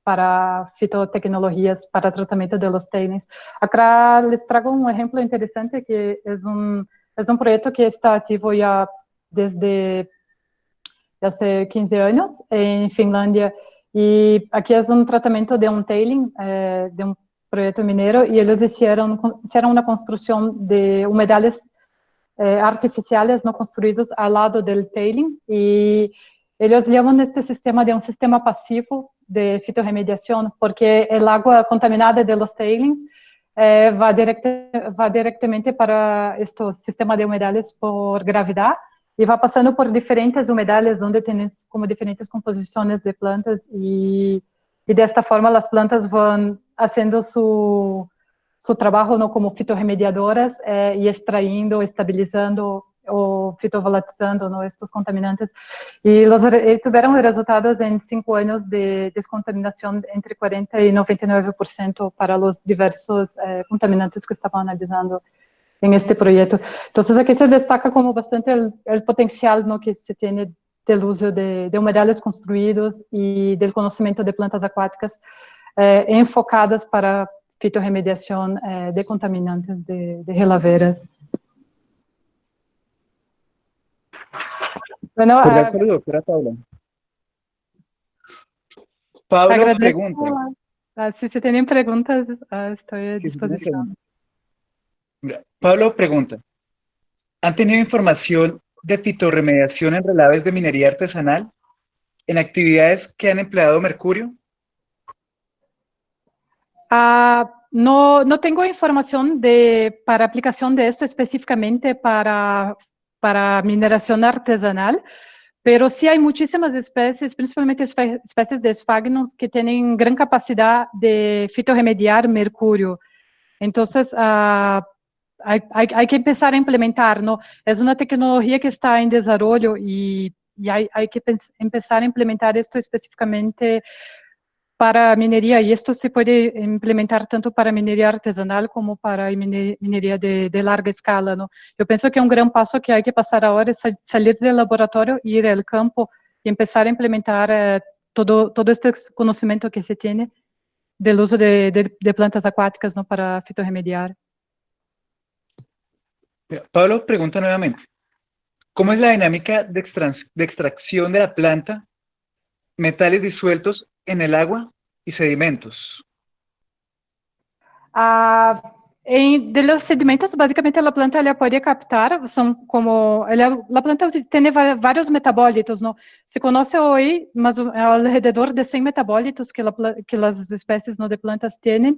para fitotecnologías, para tratamiento de los tailings. Acá les traigo un ejemplo interesante que es un proyecto que está activo ya desde hace 15 años en Finlandia, y aquí es un tratamiento de un tailing, de un proyecto minero, y ellos hicieron una construcción de humedales artificiales no construidos al lado del tailing, y ellos llaman este sistema de un sistema pasivo de fitorremediación, porque el agua contaminada de los tailings va directamente para este sistema de humedales por gravedad, y va pasando por diferentes humedales donde tienes como diferentes composiciones de plantas, y de esta forma las plantas van haciendo su trabajo, ¿no?, como fitorremediadoras, y extrayendo, estabilizando o fitovolatilizando, ¿no?, estos contaminantes. Y tuvieron resultados en 5 años de descontaminación entre 40 y 99% para los diversos contaminantes que estaban analizando en este proyecto. Entonces, aquí se destaca como bastante el potencial, ¿no?, que se tiene del uso de humedales construidos y del conocimiento de plantas acuáticas enfocadas para fitorremediación de contaminantes de relaveras. Bueno, Cordial saludo, doctora Paula. Pablo pregunta. Si se tienen preguntas, estoy a disposición. Pablo pregunta: ¿han tenido información de fitorremediación en relaves de minería artesanal en actividades que han empleado mercurio? No tengo información para aplicación de esto específicamente para mineración artesanal, pero sí hay muchísimas especies, principalmente especies de esfagnos, que tienen gran capacidad de fitorremediar mercurio. Entonces, hay que empezar a implementar, ¿no? Es una tecnología que está en desarrollo, y hay que empezar a implementar esto específicamente para minería, y esto se puede implementar tanto para minería artesanal como para minería de larga escala, ¿no? Yo pienso que un gran paso que hay que pasar ahora es salir del laboratorio, ir al campo y empezar a implementar todo este conocimiento que se tiene del uso de plantas acuáticas, ¿no?, para fitorremediar. Pablo pregunta nuevamente: ¿cómo es la dinámica de extracción de la planta, metales disueltos en el agua y sedimentos. De los sedimentos, básicamente a planta ela pode captar, são como, a planta tem vários metabólitos, não? Se conhece hoje, mas ao redor de 100 metabólitos que as espécies de plantas têm,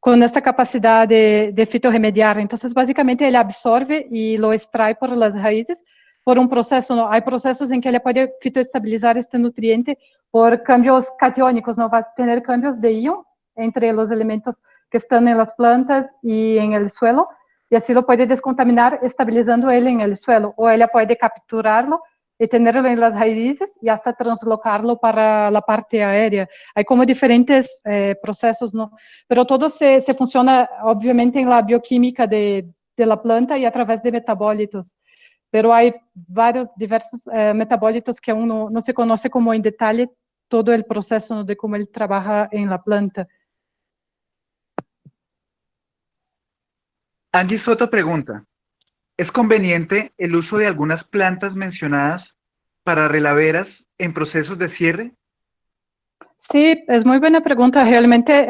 com essa capacidade de fitorremediar. Então, basicamente, ele absorve e lo extrai por las raízes, por um processo, há processos em que ele pode fitoestabilizar este nutriente por cambios catiônicos, não vai ter cambios de íons entre os elementos que estão em las plantas e em el suelo, e assim lo pode descontaminar, estabilizando ele em el suelo, ou ele pode capturarlo e tenerlo en las raíces y hasta translocarlo para la parte aérea. Hay como diferentes procesos, ¿no? Pero todo se funciona, obviamente, en la bioquímica de la planta y a través de metabólitos. Pero hay diversos metabólitos que aún no se conoce como en detalle todo el proceso, ¿no? De cómo él trabaja en la planta. Angie Soto pregunta, ¿es conveniente el uso de algunas plantas mencionadas para relaveras en procesos de cierre? Sí, es muy buena pregunta. Realmente,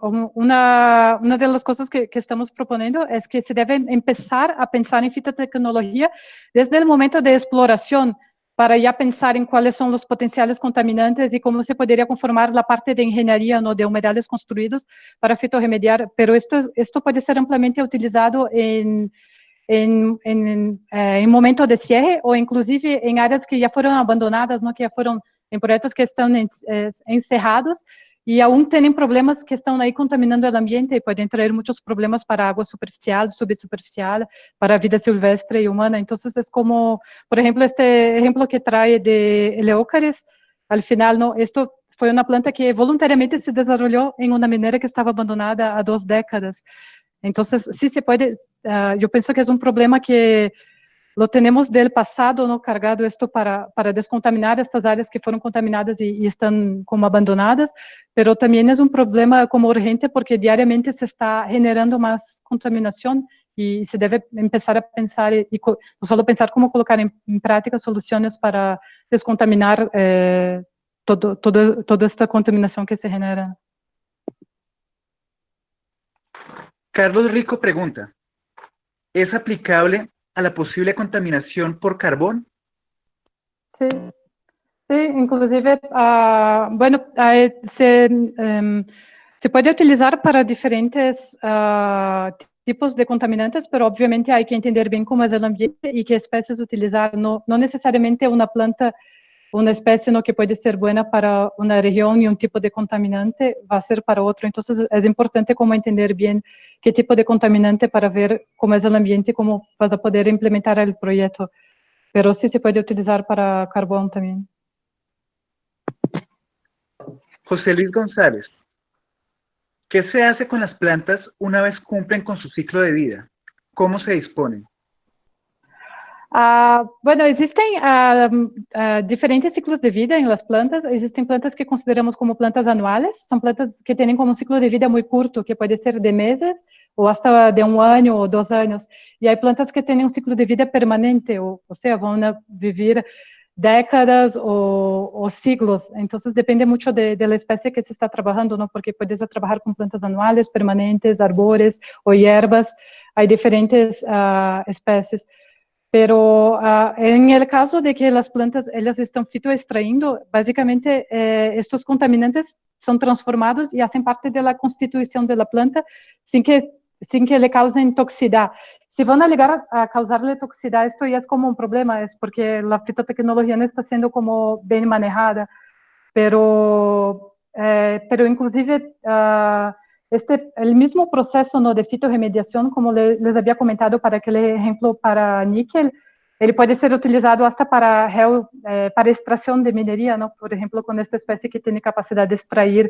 una de las cosas que estamos proponiendo es que se debe empezar a pensar en fitotecnología desde el momento de exploración, para ya pensar en cuáles son los potenciales contaminantes y cómo se podría conformar la parte de ingeniería, ¿no? De humedales construidos para fitorremediar. Pero esto puede ser ampliamente utilizado en momento de cierre, ou inclusive em áreas que já foram abandonadas, não, que já foram em projetos que estão encerrados e aún têm problemas que estão aí contaminando o ambiente e podem trazer muitos problemas para a água superficial, subsuperficial, para a vida silvestre e humana. Então, é como, por exemplo, este exemplo que traz de Eleócaris, al final, não, isto foi uma planta que voluntariamente se desenvolveu em uma mineira que estava abandonada há 2 décadas. Entonces, sí se puede, yo pienso que es un problema que lo tenemos del pasado, ¿no? Cargado esto para descontaminar estas áreas que fueron contaminadas y están como abandonadas, pero también es un problema como urgente porque diariamente se está generando más contaminación y se debe empezar a pensar, no solo pensar cómo colocar en práctica soluciones para descontaminar toda esta contaminación que se genera. Carlos Rico pregunta, ¿es aplicable a la posible contaminación por carbón? Sí, sí, inclusive, bueno, se puede utilizar para diferentes tipos de contaminantes, pero obviamente hay que entender bien cómo es el ambiente y qué especies utilizar. No necesariamente una planta, una especie que puede ser buena para una región y un tipo de contaminante va a ser para otro. Entonces, es importante como entender bien qué tipo de contaminante para ver cómo es el ambiente y cómo vas a poder implementar el proyecto. Pero sí se puede utilizar para carbón también. José Luis González, ¿qué se hace con las plantas una vez cumplen con su ciclo de vida? ¿Cómo se disponen? Bueno, existen diferentes ciclos de vida en las plantas. Existen plantas que consideramos como plantas anuales. Son plantas que tienen como un ciclo de vida muy corto, que puede ser de meses o hasta de 1 año o 2 años. Y hay plantas que tienen un ciclo de vida permanente, o sea, van a vivir décadas o siglos. Entonces, depende mucho de la especie que se está trabajando, ¿no? Porque puedes trabajar con plantas anuales, permanentes, arbores o hierbas. Hay diferentes especies. Pero en el caso de que las plantas ellas están fitoextrayendo, básicamente estos contaminantes son transformados y hacen parte de la constitución de la planta sin que le causen toxicidad. Si van a llegar a causarle toxicidad, esto ya es como un problema, es porque la fitotecnología no está siendo como bien manejada, pero inclusive el mismo proceso, ¿no? De fitorremediación, como les había comentado para aquel ejemplo para níquel, ele pode ser utilizado hasta para extração de mineria, ¿no? Por exemplo, com esta espécie que tem capacidade de extrair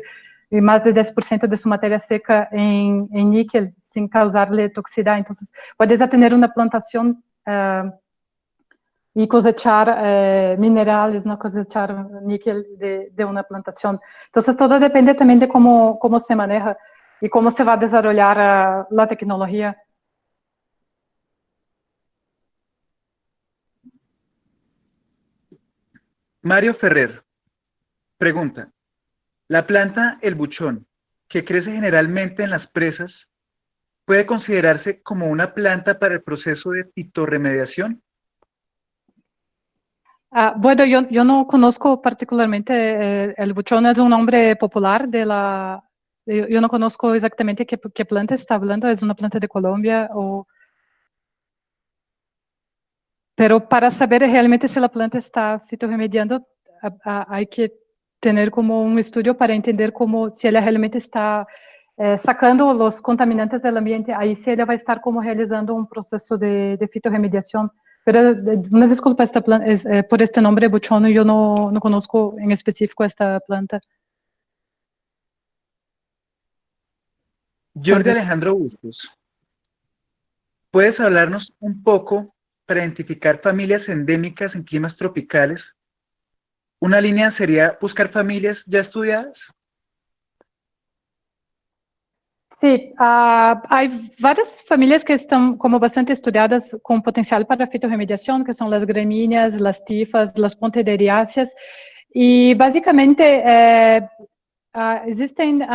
mais de 10% de sua matéria seca em níquel, sem causarle toxicidade. Então, puedes ter uma plantação y cosechar minerales, no cosechar níquel de una plantación. Entonces, todo depende también de cómo se maneja y cómo se va a desarrollar la tecnología. Mario Ferrer pregunta, La planta el buchón, que crece generalmente en las presas, ¿puede considerarse como una planta para el proceso de fitorremediación? Bueno, yo no conozco particularmente el buchón, es un nombre popular de la... Yo no conozco exactamente qué planta está hablando, es una planta de Colombia, pero para saber realmente si la planta está fitorremediando, hay que tener como un estudio para entender como si ela realmente está sacando los contaminantes del ambiente, ahí sí ela vai estar como realizando un proceso de fitorremediación. Pero una disculpa esta planta, por este nombre buchón, yo no conozco en específico esta planta. Tal Jordi vez. Alejandro Bustos, ¿puedes hablarnos un poco para identificar familias endémicas en climas tropicales? Una línea sería buscar familias ya estudiadas. Sí, hay varias familias que están como bastante estudiadas con potencial para fitorremediación, que son las gramíneas, las tifas, las pontederiáceas, y básicamente existen,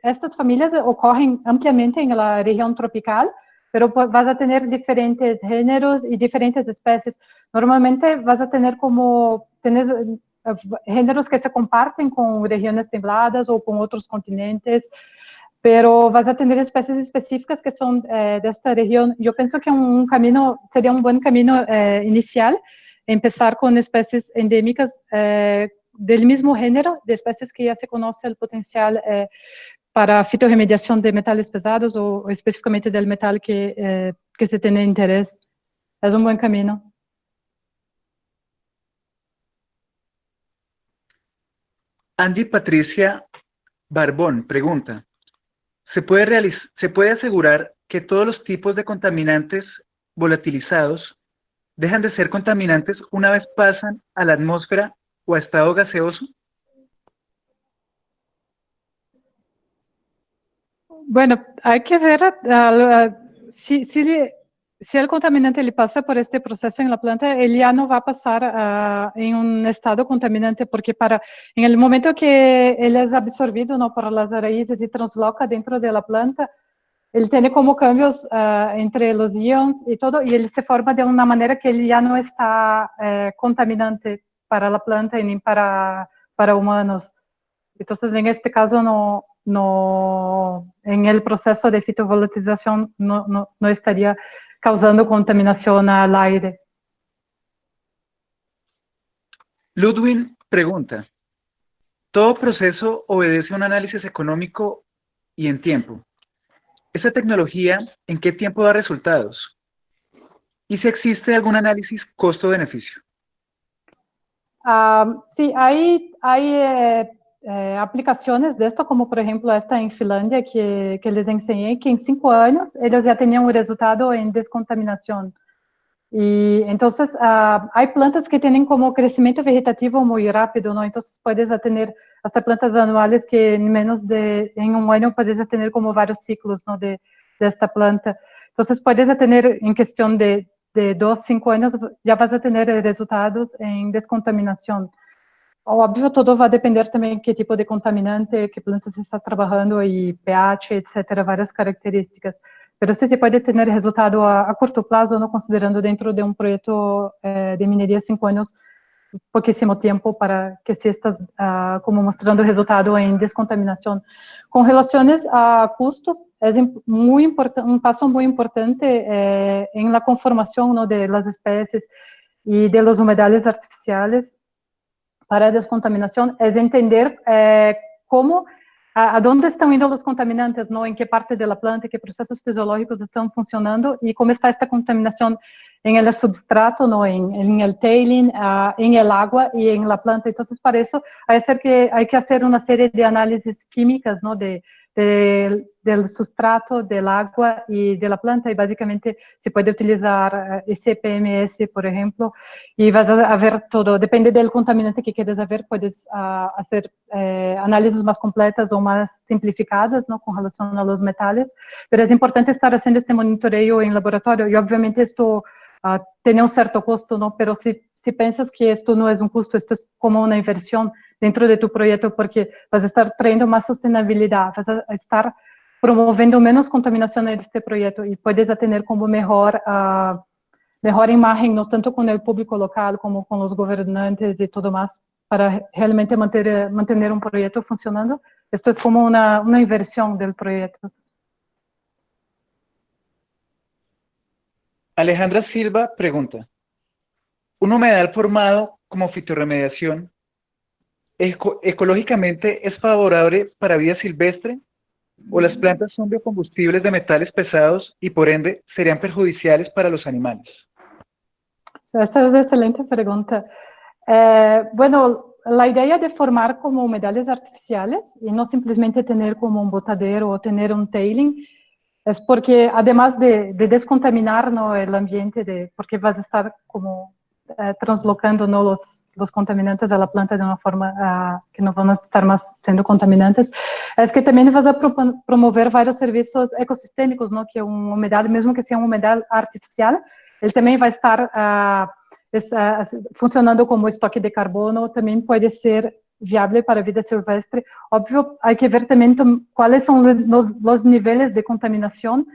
estas familias ocorren ampliamente en la región tropical, pero vas a tener diferentes géneros y diferentes especies. Normalmente vas a tener como, tienes géneros que se comparten con regiones templadas o con otros continentes, pero vas a tener especies específicas que son de esta región. Yo pienso que sería un buen camino inicial, empezar con especies endémicas del mismo género, de especies que ya se conoce el potencial para fitorremediación de metales pesados o específicamente del metal que se tiene interés. Es un buen camino. Angie Patricia Barbón pregunta, ¿se puede asegurar que todos los tipos de contaminantes volatilizados dejan de ser contaminantes una vez pasan a la atmósfera o a estado gaseoso? Bueno, hay que ver si el contaminante le pasa por este proceso en la planta, él ya no va a pasar en un estado contaminante, porque en el momento que él es absorbido, ¿no?, por las raíces y transloca dentro de la planta, él tiene como cambios entre los ions y todo, y él se forma de una manera que él ya no está contaminante para la planta y ni para humanos. Entonces, en este caso, en el proceso de fitovolatilización no estaría causando contaminación al aire. Ludwin pregunta, ¿todo proceso obedece a un análisis económico y en tiempo? ¿Esa tecnología en qué tiempo da resultados? ¿Y si existe algún análisis costo-beneficio? Sí, hay aplicaciones de esto, como por ejemplo esta en Finlandia que les enseñé, que en 5 años ellos ya tenían un resultado en descontaminación. Y entonces hay plantas que tienen como crecimiento vegetativo muy rápido, ¿no? Entonces puedes tener hasta plantas anuales que en un año puedes tener como varios ciclos, ¿no?, de esta planta. Entonces puedes tener en cuestión de 2, 5 años, ya vas a tener resultados en descontaminación. Óbvio, todo vai depender também que tipo de contaminante, que planta se está trabalhando e pH, etc., várias características. Mas se pode ter resultado a curto prazo, não considerando dentro de um projeto de mineria 5 anos, pouquíssimo tempo para que se está como mostrando resultado em descontaminação. Com relações a custos, é muito importante, um passo muito importante em la conformação, ¿no?, de las espécies e de los humedales artificiales para a descontaminação, é entender como, aonde estão indo os contaminantes, não, em que parte da planta, que processos fisiológicos estão funcionando e como está esta contaminação em el substrato, não, em el tailing, em el agua e em la planta. Então, para isso, há que fazer uma série de análises químicas, não, del substrato, del agua y de la planta, y básicamente se puede utilizar SPMS, por ejemplo, y vas a ver todo, depende del contaminante que quieres ver, puedes hacer análisis más completas o más simplificadas, ¿no?, con relación a los metales, pero es importante estar haciendo este monitoreo en laboratorio, y obviamente esto tiene un cierto costo, ¿no?, pero si piensas que esto no es un costo, esto es como una inversión, dentro de tu proyecto, porque vas a estar trayendo más sostenibilidad, vas a estar promovendo menos contaminación en este proyecto y puedes tener como mejor imagen, no tanto con el público local como con los gobernantes y todo más, para realmente mantener un proyecto funcionando. Esto es como una inversión del proyecto. Alejandra Silva pregunta, ¿un humedal formado como fitorremediación ecológicamente es favorable para vida silvestre o las plantas son biocombustibles de metales pesados y por ende serían perjudiciales para los animales? Essa é uma excelente pergunta. Bueno, la idea de formar como humedales artificiales y no simplemente tener como un botadero o tener un tailing es porque además de descontaminar, ¿no?, el ambiente, porque vas a estar como translocando, ¿no?, los contaminantes a la planta de una forma que no van a estar más siendo contaminantes, es que también vas a promover varios servicios ecosistémicos, ¿no?, que un humedal, mesmo que sea un humedal artificial, ele também vai estar funcionando como estoque de carbono, também pode ser viável para a vida silvestre. Óbvio, há que ver também quais são os níveis de contaminação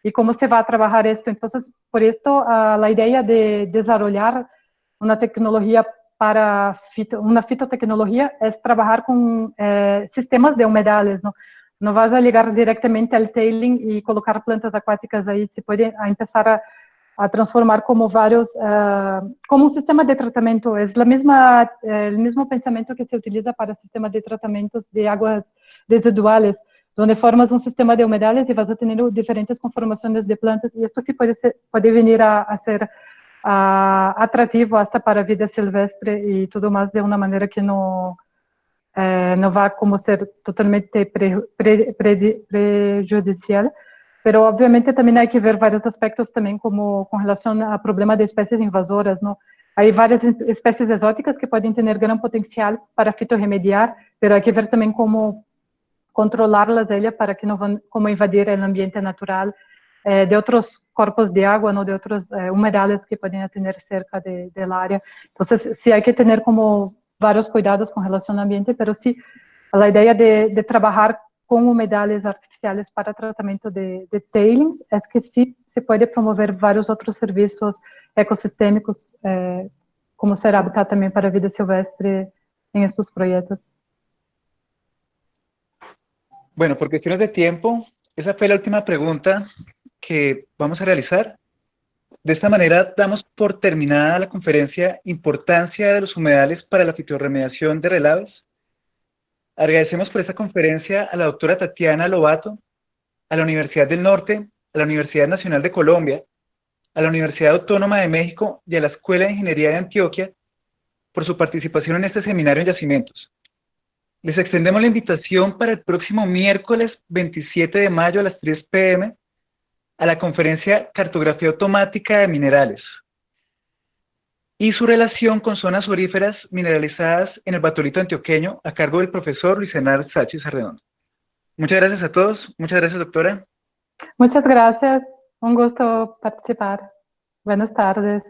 e como se vai trabalhar isso. Então, por isso, a ideia de desenvolver uma tecnologia para uma fitotecnologia é trabalhar com sistemas de humedales, não? Não vas a ligar diretamente ao tailing e colocar plantas aquáticas aí, se pode começar a transformar como vários, como um sistema de tratamento, é o mesmo pensamento que se utiliza para o sistema de tratamentos de águas residuais, onde formas um sistema de humedales e vas a ter diferentes conformações de plantas, e isto sí pode vir a ser atrativo hasta para a vida silvestre e tudo mais de uma maneira que não vai como ser totalmente prejudicial. Pero obviamente também há que ver vários aspectos também como com relação ao problema de espécies invasoras, não? Há várias espécies exóticas que podem ter grande potencial para fitorremediar, pero há que ver também como controlá-las para que não vão como invadir o ambiente natural de outros corpos de água, não, de outros humedales que podem ter cerca da área. Então, sim, há que ter como vários cuidados com relação ao ambiente, pero sim, a ideia de trabalhar com humedales artificiais para tratamento de tailings, é que sim, se pode promover vários outros serviços ecossistêmicos, como ser hábitat também para a vida silvestre em estes projetos. Bueno, por cuestiones de tiempo, esa fue la última pregunta que vamos a realizar. De esta manera damos por terminada la conferencia Importancia de los humedales para la fitorremediación de relaves. Agradecemos por esta conferencia a la doctora Tatiana Lobato, a la Universidad del Norte, a la Universidad Nacional de Colombia, a la Universidad Autónoma de México y a la Escuela de Ingeniería de Antioquia por su participación en este seminario en yacimientos. Les extendemos la invitación para el próximo miércoles 27 de mayo a las 3 p.m. a la conferencia Cartografía Automática de Minerales y su relación con zonas oríferas mineralizadas en el Batolito antioqueño a cargo del profesor Luis Hernán Sánchez Arredondo. Muchas gracias a todos. Muchas gracias, doctora. Muchas gracias. Un gusto participar. Buenas tardes.